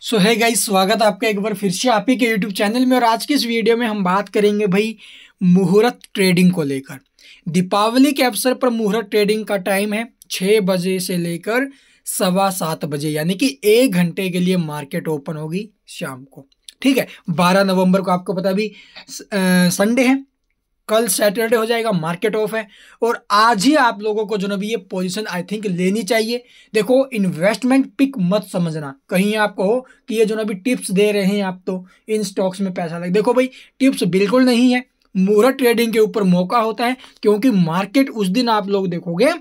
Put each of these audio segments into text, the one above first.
सो है गाइस, स्वागत है आपका एक बार फिर से आप ही के यूट्यूब चैनल में। और आज की इस वीडियो में हम बात करेंगे भाई मुहूर्त ट्रेडिंग को लेकर। दीपावली के अवसर पर मुहूर्त ट्रेडिंग का टाइम है 6 बजे से लेकर 7:15 बजे, यानी कि 1 घंटे के लिए मार्केट ओपन होगी शाम को। ठीक है, 12 नवंबर को आपको पता भी संडे है, कल सैटरडे हो जाएगा, मार्केट ऑफ है। और आज ही आप लोगों को जो ना भी ये पोजीशन आई थिंक लेनी चाहिए। देखो, इन्वेस्टमेंट पिक मत समझना, कहीं आपको हो कि ये जो ना भी टिप्स दे रहे हैं आप तो इन स्टॉक्स में पैसा लगे। देखो भाई, टिप्स बिल्कुल नहीं है, मुहूर्त ट्रेडिंग के ऊपर मौका होता है, क्योंकि मार्केट उस दिन आप लोग देखोगे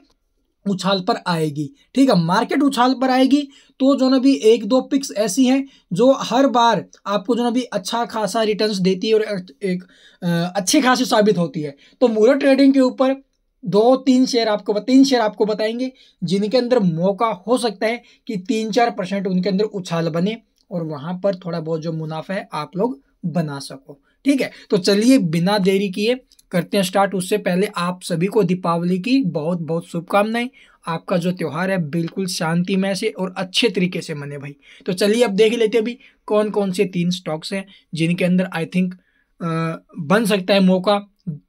उछाल पर आएगी। ठीक है, मार्केट उछाल पर आएगी तो जो ना भी एक दो पिक्स ऐसी हैं जो हर बार आपको जो ना भी अच्छा खासा रिटर्न्स देती है और एक अच्छी खासी साबित होती है। तो मुहूर्त ट्रेडिंग के ऊपर तीन शेयर आपको बताएंगे जिनके अंदर मौका हो सकता है कि 3-4% उनके अंदर उछाल बने और वहां पर थोड़ा बहुत जो मुनाफा है आप लोग बना सको। ठीक है, तो चलिए बिना देरी किए करते हैं स्टार्ट। उससे पहले आप सभी को दीपावली की बहुत बहुत शुभकामनाएं। आपका जो त्योहार है बिल्कुल शांतिमय से और अच्छे तरीके से मने भाई। तो चलिए अब देख लेते हैं अभी कौन कौन से 3 स्टॉक्स हैं जिनके अंदर आई थिंक बन सकता है मौका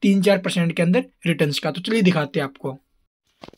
3-4% के अंदर रिटर्न्स का। तो चलिए दिखाते हैं आपको।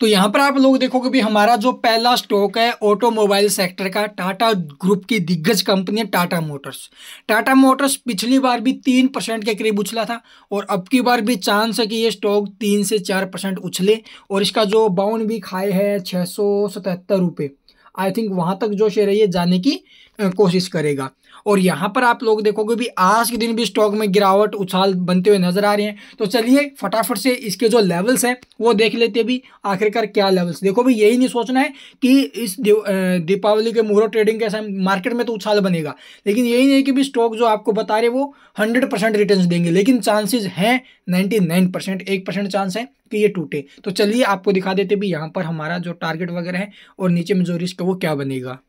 तो यहाँ पर आप लोग देखोगे भी हमारा जो पहला स्टॉक है ऑटोमोबाइल सेक्टर का, टाटा ग्रुप की दिग्गज कंपनी है टाटा मोटर्स। टाटा मोटर्स पिछली बार भी 3% के करीब उछला था और अब की बार भी चांस है कि ये स्टॉक 3 से 4% उछले। और इसका जो बाउंड भी खाए है 677 रुपये, आई थिंक वहां तक जो शेयर है ये जाने की कोशिश करेगा। और यहाँ पर आप लोग देखोगे भी आज के दिन भी स्टॉक में गिरावट उछाल बनते हुए नजर आ रहे हैं। तो चलिए फटाफट से इसके जो लेवल्स हैं वो देख लेते हैं भी आखिरकार क्या लेवल्स। देखो भी यही नहीं सोचना है कि इस दीपावली के मुहूर्त ट्रेडिंग के समय मार्केट में तो उछाल बनेगा, लेकिन यही नहीं कि भी स्टॉक जो आपको बता रहे वो 100% रिटर्न देंगे, लेकिन चांसेस हैं 99%, 1% चांस है कि ये टूटे। तो चलिए आपको दिखा देते भी यहाँ पर हमारा जो टारगेट वगैरह है और नीचे में जो रिस्क है वो क्या बनेगा।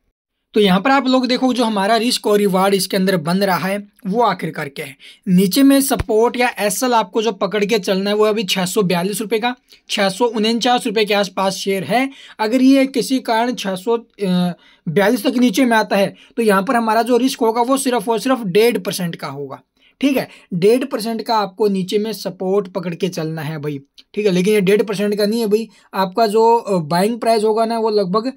तो यहाँ पर आप लोग देखो जो हमारा रिस्क और रिवार्ड इसके अंदर बन रहा है वो आखिरकार क्या है। नीचे में सपोर्ट या एसएल आपको जो पकड़ के चलना है वो अभी 642 रुपये का, 649 रुपये के आसपास शेयर है। अगर ये किसी कारण 642 तक नीचे में आता है तो यहाँ पर हमारा जो रिस्क होगा वो सिर्फ और सिर्फ 1.5% का होगा। ठीक है, 1.5% का आपको नीचे में सपोर्ट पकड़ के चलना है भाई। ठीक है, लेकिन ये 1.5% का नहीं है भाई, आपका जो बाइंग प्राइस होगा ना वो लगभग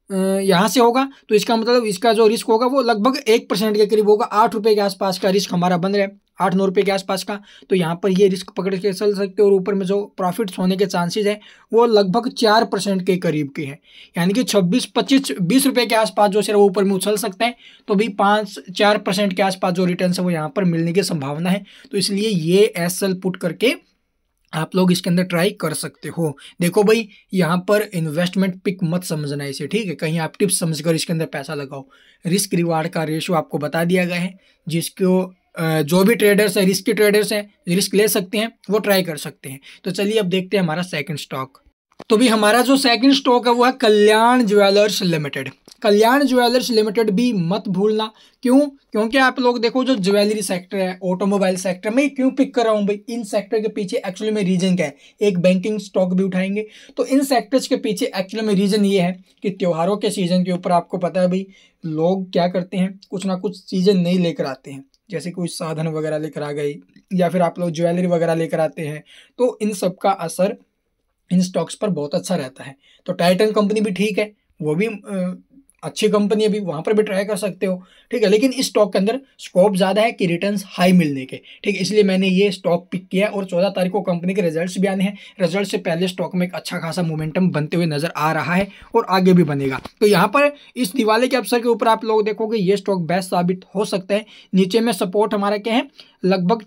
यहाँ से होगा। तो इसका मतलब इसका जो रिस्क होगा वो लगभग 1% के करीब होगा। 8 रुपये के आसपास का रिस्क हमारा बन रहा है, 8-9 रुपये के आसपास का। तो यहाँ पर ये रिस्क पकड़ के चल सकते हो और ऊपर में जो प्रॉफिट्स होने के चांसेस हैं वो लगभग 4% के करीब के हैं, यानी कि 26-25-20 रुपये के आसपास जो शेयर वो ऊपर में उछल सकता है। तो भी 5-4% के आसपास जो रिटर्न है वो यहाँ पर मिलने की संभावना है। तो इसलिए ये एसएल पुट करके आप लोग इसके अंदर ट्राई कर सकते हो। देखो भाई, यहाँ पर इन्वेस्टमेंट पिक मत समझना इसे, ठीक है, कहीं आप टिप्स समझकर इसके अंदर पैसा लगाओ। रिस्क रिवार्ड का रेशो आपको बता दिया गया है, जिसको जो भी ट्रेडर्स है, रिस्की ट्रेडर्स हैं, रिस्क ले सकते हैं, वो ट्राई कर सकते हैं। तो चलिए अब देखते हैं हमारा सेकंड स्टॉक। तो भी हमारा जो सेकंड स्टॉक है वो है कल्याण ज्वेलर्स लिमिटेड। कल्याण ज्वेलर्स लिमिटेड भी मत भूलना। क्यों? क्योंकि आप लोग देखो जो ज्वेलरी सेक्टर है, ऑटोमोबाइल सेक्टर में क्यों पिक कर रहा हूँ भाई, इन सेक्टर के पीछे एक्चुअली में रीजन क्या है, एक बैंकिंग स्टॉक भी उठाएंगे। तो इन सेक्टर्स के पीछे एक्चुअली में रीजन ये है कि त्योहारों के सीजन के ऊपर आपको पता है भाई लोग क्या करते हैं, कुछ ना कुछ चीज़ें नई लेकर आते हैं, जैसे कोई साधन वगैरह लेकर आ गई या फिर आप लोग ज्वेलरी वगैरह लेकर आते हैं। तो इन सब का असर इन स्टॉक्स पर बहुत अच्छा रहता है। तो टाइटन कंपनी भी ठीक है, वो भी अच्छी कंपनी है, भी वहाँ पर भी ट्राई कर सकते हो। ठीक है, लेकिन इस स्टॉक के अंदर स्कोप ज़्यादा है कि रिटर्न्स हाई मिलने के। ठीक है, इसलिए मैंने ये स्टॉक पिक किया और 14 तारीख को कंपनी के रिजल्ट्स भी आने हैं। रिजल्ट से पहले स्टॉक में एक अच्छा खासा मोमेंटम बनते हुए नजर आ रहा है और आगे भी बनेगा। तो यहाँ पर इस दिवाली के अवसर के ऊपर आप लोग देखोगे ये स्टॉक बेस्ट साबित हो सकता है। नीचे में सपोर्ट हमारा क्या है, लगभग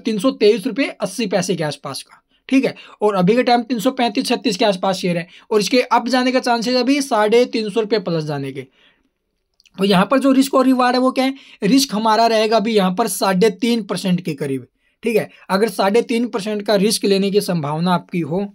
323 रुपये 80 पैसे के आसपास का। ठीक है, और अभी के टाइम 335-36 के आसपास शेयर है और इसके अप जाने का चांसेस अभी 350 रुपये प्लस जाने के। और यहाँ पर जो रिस्क और रिवार्ड है वो क्या है, रिस्क हमारा रहेगा अभी यहाँ पर 3.5% के करीब। ठीक है, अगर 3.5% का रिस्क लेने की संभावना आपकी हो,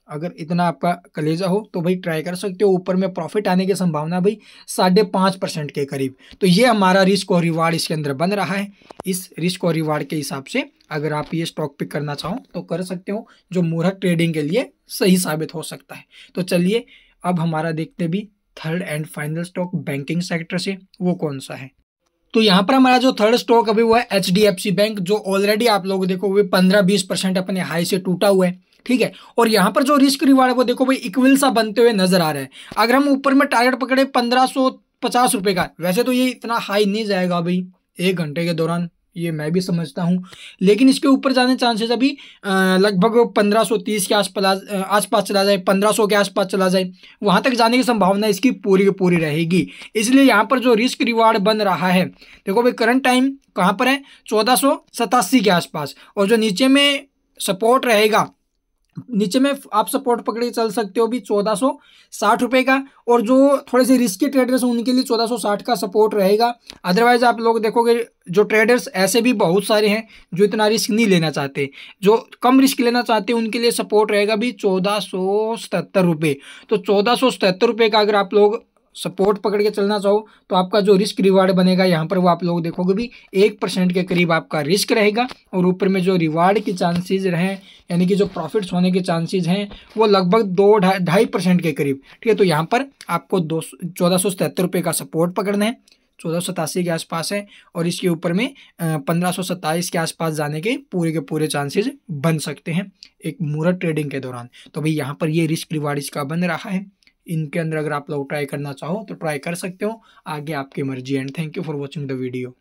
अगर इतना आपका कलेजा हो तो भाई ट्राई कर सकते हो। ऊपर में प्रॉफिट आने की संभावना भाई 5.5% के करीब। तो ये हमारा रिस्क और रिवार्ड इसके अंदर बन रहा है। इस रिस्क और रिवार्ड के हिसाब से अगर आप ये स्टॉक पिक करना चाहो तो कर सकते हो, जो मुहूर्त ट्रेडिंग के लिए सही साबित हो सकता है। तो चलिए अब हमारा देखते भी third and final stock banking sector से, वो कौन सा है? तो यहाँ पर हमारा जो थर्ड स्टॉक अभी वो है HDFC बैंक, जो ऑलरेडी आप लोग देखो वो 15-20% अपने हाई से टूटा हुआ है, ठीक है। और यहाँ पर जो रिस्क रिवार्ड है वो देखो भाई इक्वल सा बनते हुए नजर आ रहा है। अगर हम ऊपर में टारगेट पकड़े 1550 रुपये का, वैसे तो ये इतना हाई नहीं जाएगा भाई 1 घंटे के दौरान, ये मैं भी समझता हूँ, लेकिन इसके ऊपर जाने चांसेस अभी लगभग 1530 के आसपास चला जाए, 1500 के आसपास चला जाए, वहां तक जाने की संभावना इसकी पूरी की पूरी रहेगी। इसलिए यहाँ पर जो रिस्क रिवार्ड बन रहा है, देखो भाई करंट टाइम कहाँ पर है, 1487 के आसपास, और जो नीचे में सपोर्ट रहेगा, नीचे में आप सपोर्ट पकड़ के चल सकते हो भी 1460 रुपये का, और जो थोड़े से रिस्की ट्रेडर्स हैं उनके लिए 1460 का सपोर्ट रहेगा। अदरवाइज आप लोग देखोगे जो ट्रेडर्स ऐसे भी बहुत सारे हैं जो इतना रिस्क नहीं लेना चाहते, जो कम रिस्क लेना चाहते हैं, उनके लिए सपोर्ट रहेगा भी 1477 रुपये। तो 1477 रुपये का अगर आप लोग सपोर्ट पकड़ के चलना चाहो तो आपका जो रिस्क रिवार्ड बनेगा यहाँ पर वो आप लोग देखोगे भी 1% के करीब आपका रिस्क रहेगा, और ऊपर में जो रिवार्ड की चांसेस रहें, यानी कि जो प्रॉफिट्स होने के चांसेस हैं वो लगभग 2-2.5% के करीब, ठीक है। तो यहाँ पर आपको 1477 रुपये का सपोर्ट पकड़ना है, 1487 के आसपास है, और इसके ऊपर में 1527 के आसपास जाने के पूरे चांसेस बन सकते हैं एक मुहूर्त ट्रेडिंग के दौरान। तो भाई यहाँ पर ये रिस्क रिवार्ड इसका बन रहा है, इनके अंदर अगर आप लोग ट्राई करना चाहो तो ट्राई कर सकते हो, आगे आपकी मर्जी। And thank you for watching the video.